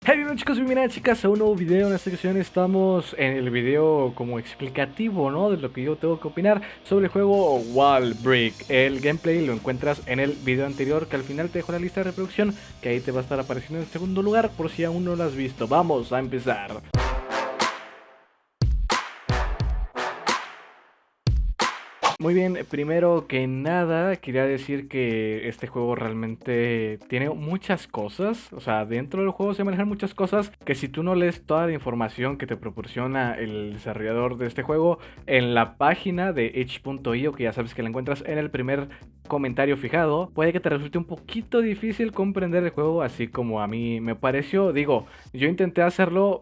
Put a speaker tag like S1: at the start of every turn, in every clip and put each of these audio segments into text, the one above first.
S1: Hey, bienvenidos chicos, bienvenidas chicas a un nuevo video. En esta ocasión estamos en el video como explicativo, ¿no? De lo que yo tengo que opinar sobre el juego Wall Break. El gameplay lo encuentras en el video anterior, que al final te dejo la lista de reproducción, que ahí te va a estar apareciendo en segundo lugar por si aún no lo has visto. Vamos a empezar. Muy bien, primero que nada quería decir que este juego realmente tiene muchas cosas, o sea, dentro del juego se manejan muchas cosas que si tú no lees toda la información que te proporciona el desarrollador de este juego en la página de itch.io, que ya sabes que la encuentras en el primer comentario fijado, puede que te resulte un poquito difícil comprender el juego así como a mí me pareció. Digo, yo intenté hacerlo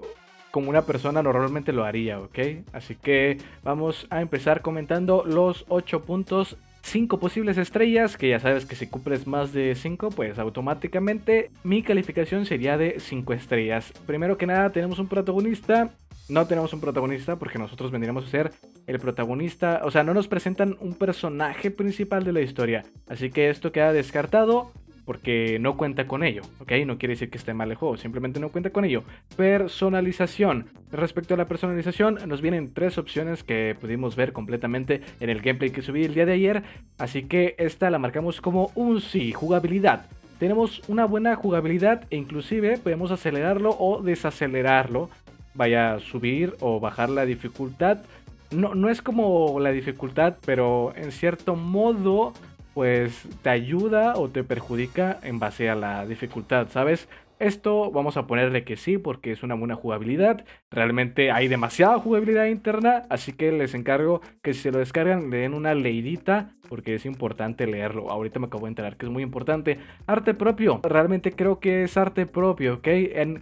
S1: como una persona normalmente lo haría, ¿ok? Así que vamos a empezar comentando los 8 puntos, 5 posibles estrellas, que ya sabes que si cumples más de 5, pues automáticamente mi calificación sería de 5 estrellas. Primero que nada, tenemos un protagonista. No tenemos un protagonista porque nosotros vendríamos a ser el protagonista. O sea, no nos presentan un personaje principal de la historia. Así que esto queda descartado porque no cuenta con ello, ¿ok? No quiere decir que esté mal el juego, simplemente no cuenta con ello. Personalización. Respecto a la personalización, nos vienen 3 opciones que pudimos ver completamente en el gameplay que subí el día de ayer, así que esta la marcamos como un sí. Jugabilidad. Tenemos una buena jugabilidad e inclusive podemos acelerarlo o desacelerarlo. Vaya a subir o bajar la dificultad. No es como la dificultad, pero en cierto modo pues te ayuda o te perjudica en base a la dificultad, ¿sabes? Esto vamos a ponerle que sí porque es una buena jugabilidad. Realmente hay demasiada jugabilidad interna, así que les encargo que si se lo descargan le den una leidita porque es importante leerlo. Ahorita me acabo de enterar que es muy importante. Arte propio, realmente creo que es arte propio, ¿ok?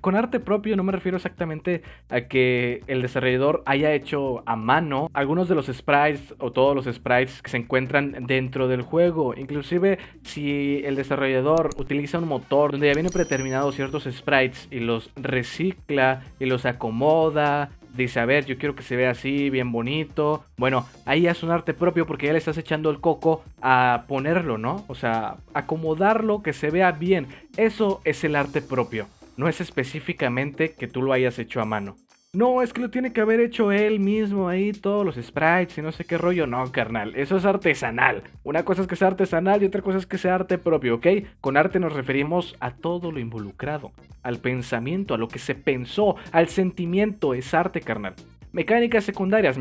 S1: Con arte propio no me refiero exactamente a que el desarrollador haya hecho a mano algunos de los sprites o todos los sprites que se encuentran dentro del juego. Inclusive si el desarrollador utiliza un motor donde ya viene predeterminado ciertos sprites y los recicla y los acomoda, dice, a ver, yo quiero que se vea así, bien bonito. Bueno, ahí es un arte propio porque ya le estás echando el coco a ponerlo, ¿no? O sea, acomodarlo, que se vea bien. Eso es el arte propio. No es específicamente que tú lo hayas hecho a mano. No, es que lo tiene que haber hecho él mismo ahí, todos los sprites y no sé qué rollo. No, carnal, eso es artesanal. Una cosa es que sea artesanal y otra cosa es que sea arte propio, ¿ok? Con arte nos referimos a todo lo involucrado, al pensamiento, a lo que se pensó, al sentimiento. Es arte, carnal. Mecánicas secundarias,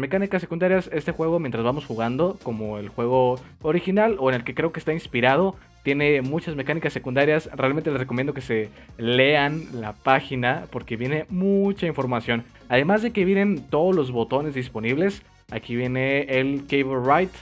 S1: este juego mientras vamos jugando, como el juego original o en el que creo que está inspirado, tiene muchas mecánicas secundarias. Realmente les recomiendo que se lean la página porque viene mucha información. Además de que vienen todos los botones disponibles, aquí viene el cable right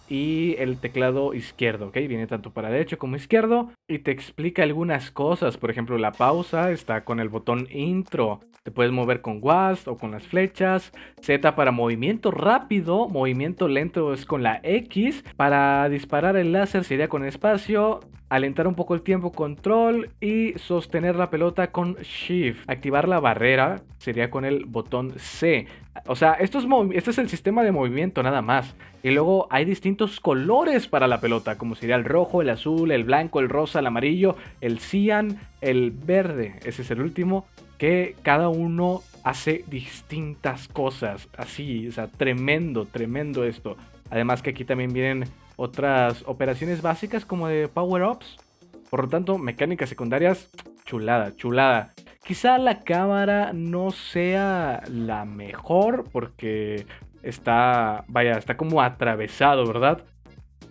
S1: y el teclado izquierdo, ¿ok? Viene tanto para derecho como izquierdo y te explica algunas cosas. Por ejemplo, la pausa está con el botón intro. Te puedes mover con WASD o con las flechas. Z para movimiento rápido. Movimiento lento es con la X. Para disparar el láser sería con espacio. Alentar un poco el tiempo, control. Y sostener la pelota con shift. Activar la barrera sería con el botón C. O sea, este es el sistema de movimiento nada más. Y luego hay distintos colores para la pelota, como sería el rojo, el azul, el blanco, el rosa, el amarillo, el cian, el verde. Ese es el último, que cada uno hace distintas cosas. Así, o sea, tremendo esto. Además que aquí también vienen otras operaciones básicas como de power-ups. Por lo tanto, mecánicas secundarias, chulada. Quizá la cámara no sea la mejor porque está como atravesado, ¿verdad?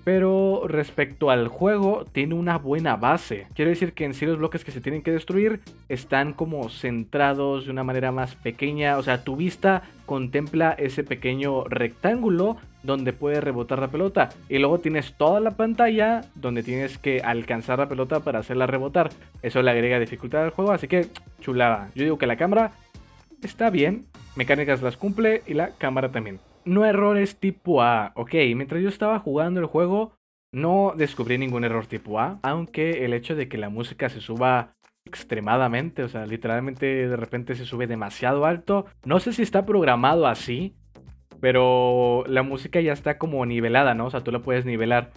S1: Pero respecto al juego, tiene una buena base. Quiero decir que en sí los bloques que se tienen que destruir están como centrados de una manera más pequeña. O sea, tu vista contempla ese pequeño rectángulo donde puede rebotar la pelota. Y luego tienes toda la pantalla donde tienes que alcanzar la pelota para hacerla rebotar. Eso le agrega dificultad al juego, así que chulada. Yo digo que la cámara está bien, mecánicas las cumple y la cámara también. No errores tipo A. Ok, mientras yo estaba jugando el juego, no descubrí ningún error tipo A, aunque el hecho de que la música se suba extremadamente, o sea, literalmente de repente se sube demasiado alto, no sé si está programado así, pero la música ya está como nivelada, ¿no? O sea, tú la puedes nivelar.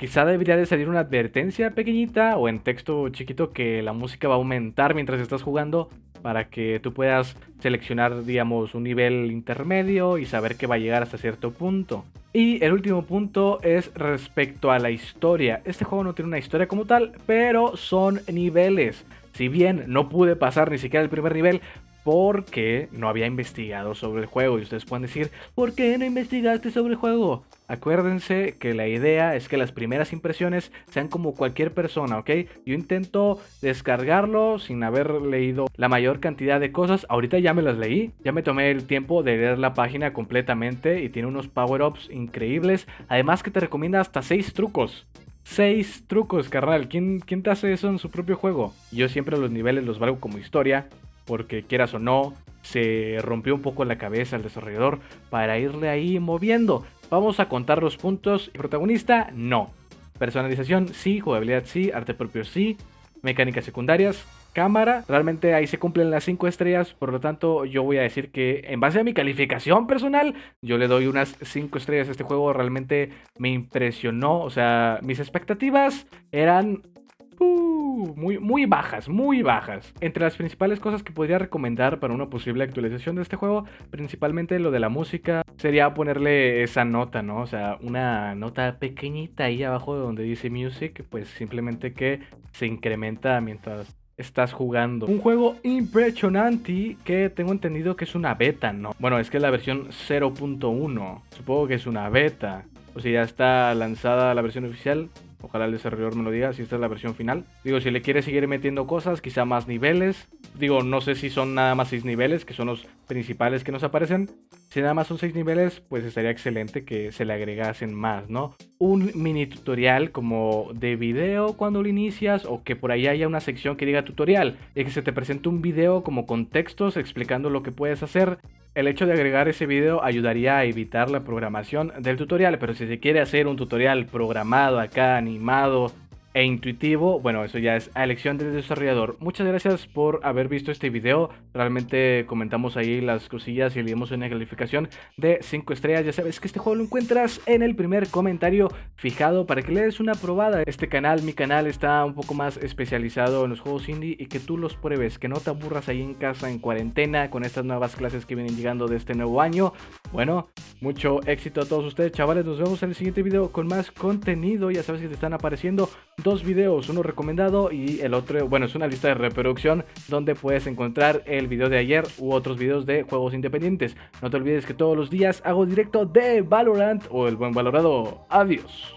S1: Quizá debería de salir una advertencia pequeñita o en texto chiquito que la música va a aumentar mientras estás jugando para que tú puedas seleccionar, digamos, un nivel intermedio y saber que va a llegar hasta cierto punto. Y el último punto es respecto a la historia. Este juego no tiene una historia como tal, pero son niveles. Si bien no pude pasar ni siquiera el primer nivel, porque no había investigado sobre el juego. Y ustedes pueden decir, ¿por qué no investigaste sobre el juego? Acuérdense que la idea es que las primeras impresiones sean como cualquier persona, ¿ok? Yo intento descargarlo sin haber leído la mayor cantidad de cosas. Ahorita ya me las leí, ya me tomé el tiempo de leer la página completamente y tiene unos power-ups increíbles. Además que te recomienda hasta 6 trucos. 6 trucos, carnal. ¿Quién te hace eso en su propio juego? Yo siempre los niveles los valgo como historia, porque quieras o no, se rompió un poco la cabeza al desarrollador para irle ahí moviendo. Vamos a contar los puntos. Protagonista, no. Personalización, sí. Jugabilidad, sí. Arte propio, sí. Mecánicas secundarias. Cámara, realmente ahí se cumplen las 5 estrellas. Por lo tanto, yo voy a decir que en base a mi calificación personal, yo le doy unas 5 estrellas a este juego. Realmente me impresionó. O sea, mis expectativas eran muy bajas, muy bajas. Entre las principales cosas que podría recomendar para una posible actualización de este juego, principalmente lo de la música, sería ponerle esa nota, ¿no? O sea, una nota pequeñita ahí abajo donde dice music, pues simplemente que se incrementa mientras estás jugando. Un juego impresionante que tengo entendido que es una beta, ¿no? Bueno, es que es la versión 0.1. Supongo que es una beta. O sea, ya está lanzada la versión oficial. Ojalá el desarrollador me lo diga si esta es la versión final. Digo, si le quiere seguir metiendo cosas, quizá más niveles. Digo, no sé si son nada más 6 niveles, que son los principales que nos aparecen. Si nada más son 6 niveles, pues estaría excelente que se le agregasen más, ¿no? Un mini tutorial como de video cuando lo inicias, o que por ahí haya una sección que diga tutorial, y que se te presente un video como con textos explicando lo que puedes hacer. El hecho de agregar ese video ayudaría a evitar la programación del tutorial, pero si se quiere hacer un tutorial programado acá, animado e intuitivo, bueno, eso ya es a elección del desarrollador. Muchas gracias por haber visto este video. Realmente comentamos ahí las cosillas y le dimos una calificación de 5 estrellas. Ya sabes que este juego lo encuentras en el primer comentario fijado para que le des una probada. Este canal, mi canal, está un poco más especializado en los juegos indie y que tú los pruebes, que no te aburras ahí en casa en cuarentena con estas nuevas clases que vienen llegando de este nuevo año. Bueno, mucho éxito a todos ustedes, chavales. Nos vemos en el siguiente video con más contenido. Ya sabes que te están apareciendo 2 videos, uno recomendado y el otro, bueno, es una lista de reproducción donde puedes encontrar el video de ayer u otros videos de juegos independientes. No te olvides que todos los días hago directo de Valorant o el buen valorado. Adiós.